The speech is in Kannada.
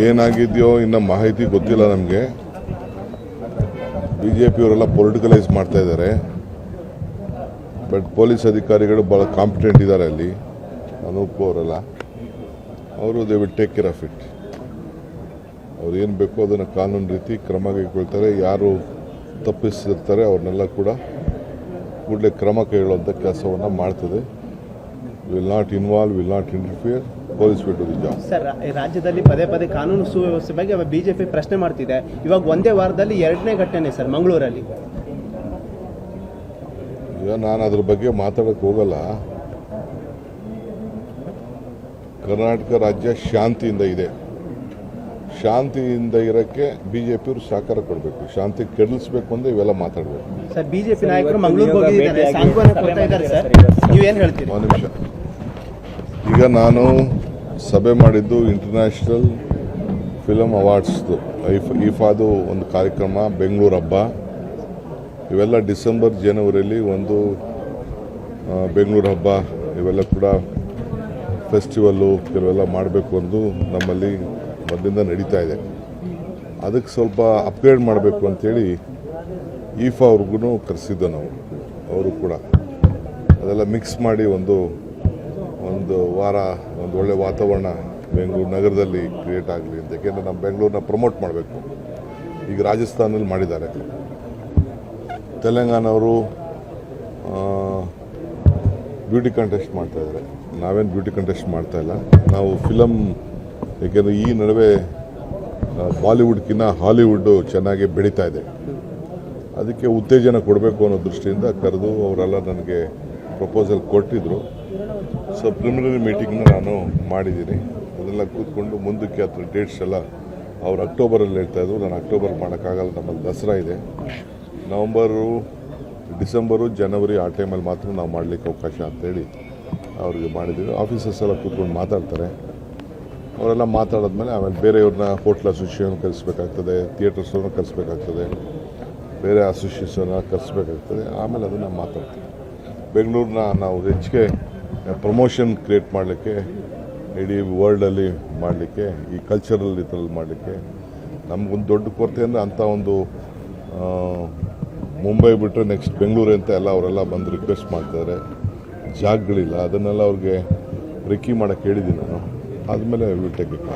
ಏನಾಗಿದೆಯೋ ಇನ್ನು ಮಾಹಿತಿ ಗೊತ್ತಿಲ್ಲ ನಮಗೆ. ಬಿಜೆಪಿಯವರೆಲ್ಲ ಪೊಲಿಟಿಕಲೈಸ್ ಮಾಡ್ತಾ ಇದ್ದಾರೆ. ಬಟ್ ಪೊಲೀಸ್ ಅಧಿಕಾರಿಗಳು ಭಾಳ ಕಾಂಪಿಟೆಂಟ್ ಇದ್ದಾರೆ ಅಲ್ಲಿ. ಅನೂಪ್ ಅವರೆಲ್ಲ ಅವರು they will take care of it. ಅವ್ರು ಏನು ಬೇಕೋ ಅದನ್ನು ಕಾನೂನು ರೀತಿ ಕ್ರಮ ಕೈಗೊಳ್ತಾರೆ. ಯಾರು ತಪ್ಪಿಸಿರ್ತಾರೆ ಅವ್ರನ್ನೆಲ್ಲ ಕೂಡ ಕೂಡಲೇ ಕ್ರಮ ಕೈಗೊಳ್ಳುವಂಥ ಕೆಲಸವನ್ನು ಮಾಡ್ತದೆ. Will not involve, will not interfere. Police will do the job. Sir, ರಾಜ್ಯದಲ್ಲಿ ಪದೇ ಪದೇ ಕಾನೂನು ಸುವ್ಯವಸ್ಥೆ ಬಗ್ಗೆ ಬಿಜೆಪಿ ಪ್ರಶ್ನೆ ಮಾಡ್ತಿದೆ. ಇವಾಗ ಒಂದೇ ವಾರದಲ್ಲಿ 2ನೇ ಘಟನೆ ಸರ್ ಮಂಗಳೂರಲ್ಲಿ. ಈಗ ನಾನು ಅದ್ರ ಬಗ್ಗೆ ಮಾತಾಡೋಕ್ಕೆ ಹೋಗಲ್ಲ. ಕರ್ನಾಟಕ ರಾಜ್ಯ ಶಾಂತಿಯಿಂದ ಇದೆ. ಶಾಂತಿಯಿಂದ ಇರೋಕ್ಕೆ ಬಿಜೆಪಿಯವರು ಸಹಕಾರ ಕೊಡಬೇಕು. ಶಾಂತಿ ಕೆಡಿಸ್ಬೇಕು ಅಂದ್ರೆ ಇವೆಲ್ಲ ಮಾತಾಡಬೇಕು. ಸರ್, ಬಿಜೆಪಿ ನಾಯಕರು ಮಂಗಳೂರಿಗೆ ಹೋಗಿದ್ದಾರೆ, ಸಾಂತ್ವನ ಕೊಡ್ತಾ ಇದ್ದಾರೆ ಸರ್, ನೀವೇನು ಹೇಳ್ತೀರಿ? ಒಂದು ನಿಮಿಷ. ಈಗ ನಾನು ಸಭೆ ಮಾಡಿದ್ದು ಇಂಟರ್ನ್ಯಾಷನಲ್ ಫಿಲಮ್ ಅವಾರ್ಡ್ಸ್ದು ಐಫಾದು ಒಂದು ಕಾರ್ಯಕ್ರಮ, ಬೆಂಗಳೂರು ಹಬ್ಬ, ಇವೆಲ್ಲ ಡಿಸೆಂಬರ್ ಜನವರಿಯಲ್ಲಿ ಒಂದು ಬೆಂಗಳೂರು ಹಬ್ಬ ಇವೆಲ್ಲ ಕೂಡ ಫೆಸ್ಟಿವಲ್ಲು ಕೆಲವೆಲ್ಲ ಮಾಡಬೇಕು ಅಂದು ನಮ್ಮಲ್ಲಿ ಮೊದಲಿಂದ ನಡೀತಾ ಇದೆ. ಅದಕ್ಕೆ ಸ್ವಲ್ಪ ಅಪ್ಗ್ರೇಡ್ ಮಾಡಬೇಕು ಅಂಥೇಳಿ ಈಫಾ ಅವ್ರಿಗೂ ಕರೆಸಿದ್ದು ನಾವು. ಅವರು ಕೂಡ ಅದೆಲ್ಲ ಮಿಕ್ಸ್ ಮಾಡಿ ಒಂದು ವಾರ ಒಂದು ಒಳ್ಳೆ ವಾತಾವರಣ ಬೆಂಗಳೂರು ನಗರದಲ್ಲಿ ಕ್ರಿಯೇಟ್ ಆಗಲಿ ಅಂತ. ಯಾಕೆಂದರೆ ನಮ್ಮ ಬೆಂಗಳೂರನ್ನ ಪ್ರಮೋಟ್ ಮಾಡಬೇಕು. ಈಗ ರಾಜಸ್ಥಾನದಲ್ಲಿ ಮಾಡಿದ್ದಾರೆ, ತೆಲಂಗಾಣವರು ಬ್ಯೂಟಿ ಕಂಟೆಸ್ಟ್ ಮಾಡ್ತಾಯಿದ್ದಾರೆ. ನಾವೇನು ಬ್ಯೂಟಿ ಕಂಟೆಸ್ಟ್ ಮಾಡ್ತಾಯಿಲ್ಲ. ನಾವು ಫಿಲಮ್, ಏಕೆಂದರೆ ಈ ನಡುವೆ ಬಾಲಿವುಡ್ಕಿನ್ನ ಹಾಲಿವುಡ್ಡು ಚೆನ್ನಾಗಿ ಬೆಳೀತಾ ಇದೆ. ಅದಕ್ಕೆ ಉತ್ತೇಜನ ಕೊಡಬೇಕು ಅನ್ನೋ ದೃಷ್ಟಿಯಿಂದ ಕರೆದು ಅವರೆಲ್ಲ ನನಗೆ ಪ್ರಪೋಸಲ್ ಕೊಟ್ಟಿದ್ದರು. ಸೊ ಪ್ರಿಲಿಮಿನರಿ ಮೀಟಿಂಗ್ನ ನಾನು ಮಾಡಿದ್ದೀನಿ. ಅದೆಲ್ಲ ಕೂತ್ಕೊಂಡು ಮುಂದಕ್ಕೆ ಹತ್ರ ಡೇಟ್ಸ್ ಎಲ್ಲ ಅವ್ರು ಅಕ್ಟೋಬರಲ್ಲಿ ಹೇಳ್ತಾಯಿದ್ರು. ನಾನು ಅಕ್ಟೋಬರ್ ಮಾಡೋಕ್ಕಾಗಲ್ಲ, ನಮ್ಮಲ್ಲಿ ದಸರಾ ಇದೆ. ನವಂಬರು, ಡಿಸೆಂಬರು, ಜನವರಿ ಆ ಟೈಮಲ್ಲಿ ಮಾತ್ರ ನಾವು ಮಾಡಲಿಕ್ಕೆ ಅವಕಾಶ ಅಂತೇಳಿ ಅವ್ರಿಗೆ ಮಾಡಿದ್ದೀವಿ. ಆಫೀಸರ್ಸ್ ಎಲ್ಲ ಕೂತ್ಕೊಂಡು ಮಾತಾಡ್ತಾರೆ. ಅವರೆಲ್ಲ ಮಾತಾಡಿದ್ಮೇಲೆ ಆಮೇಲೆ ಬೇರೆಯವ್ರನ್ನ ಹೋಟ್ಲ್ ಅಸೋಸಿಯೇಷನ್ ಕರೆಸಬೇಕಾಗ್ತದೆ, ಥಿಯೇಟರ್ಸ್ನ ಕರೆಸಬೇಕಾಗ್ತದೆ, ಬೇರೆ ಅಸೋಸಿಯೇಷನ್ನ ಕರೆಸಬೇಕಾಗ್ತದೆ. ಆಮೇಲೆ ಅದನ್ನು ಮಾತಾಡ್ತೀವಿ. ಬೆಂಗಳೂರನ್ನ ನಾವು ಹೆಚ್ಚಿಗೆ ಪ್ರಮೋಷನ್ ಕ್ರಿಯೇಟ್ ಮಾಡಲಿಕ್ಕೆ, ಇಡೀ ವರ್ಲ್ಡಲ್ಲಿ ಮಾಡಲಿಕ್ಕೆ, ಈ ಕಲ್ಚರಲ್ ಇದರಲ್ಲಿ ಮಾಡಲಿಕ್ಕೆ ನಮಗೊಂದು ದೊಡ್ಡ ಕೊರತೆ ಅಂದರೆ ಅಂಥ ಒಂದು ಮುಂಬೈ ಬಿಟ್ಟರೆ ನೆಕ್ಸ್ಟ್ ಬೆಂಗಳೂರು ಅಂತ ಎಲ್ಲ ಅವರೆಲ್ಲ ಬಂದು ರಿಕ್ವೆಸ್ಟ್ ಮಾಡ್ತಾರೆ. ಜಾಗಗಳಿಲ್ಲ, ಅದನ್ನೆಲ್ಲ ಅವ್ರಿಗೆ ರಿಕ್ಕಿ ಮಾಡೋಕ್ಕೆ ಹೇಳಿದ್ದೀನಿ ನಾನು. ಆದಮೇಲೆ ವಿಲ್ ಟೇಕ್ ಇಟ್.